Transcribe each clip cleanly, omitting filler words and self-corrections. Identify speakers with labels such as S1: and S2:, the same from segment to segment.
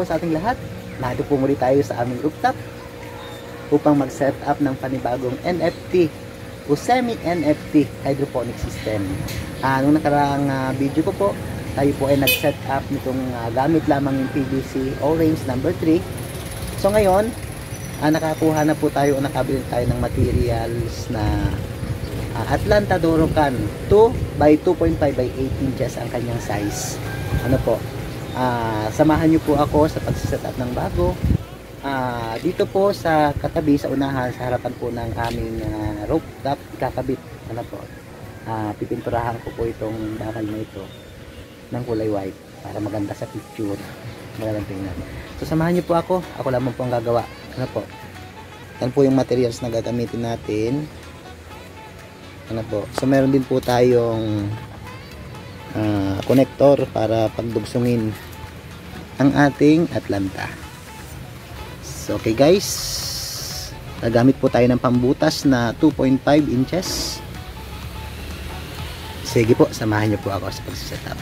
S1: po sa ating lahat. Nandito po muli tayo sa aming rooftop upang mag-set up ng panibagong NFT o semi-NFT hydroponic system. Nung nakaraang video ko po, tayo po ay nag-set up nitong gamit lamang yung PVC orange number 3. So ngayon, nakakuha na po tayo o nakabili tayo ng materials na Atlanta Dorocan 2 by 2.5 by 8 inches ang kanyang size. Ano po? Samahan niyo po ako sa pag-set up ng bago. Dito po sa katabi, sa unahan, sa harapan po ng aming rooftop, ikakabit. Ano po? Pipinturahan ko po itong bakal na ito ng kulay white para maganda sa picture. Magandang tingnan. So samahan niyo po ako. Ako lamang po ang gagawa. Ano po? Yan po yung materials na gagamitin natin. Ano po? So meron din po tayong connector para pagdugsungin ang ating Atlanta. So okay guys, gagamit po tayo ng pambutas na 2.5 inches. Sige po, samahan niyo po ako sa pag-setup.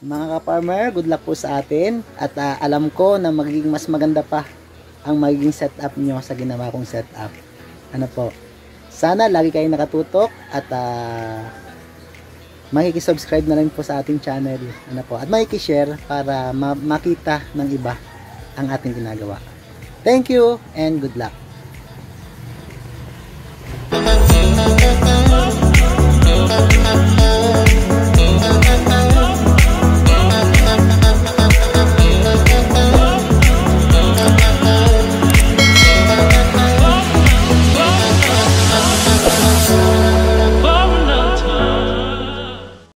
S1: Mga ka-farmer, good luck po sa atin at alam ko na magiging mas maganda pa ang magiging setup nyo sa ginawa kong setup. Ano po? Sana lagi kayong nakatutok at makikisubscribe na rin po sa ating channel. Ano po? At makikishare para makita ng iba ang ating ginagawa. Thank you and good luck.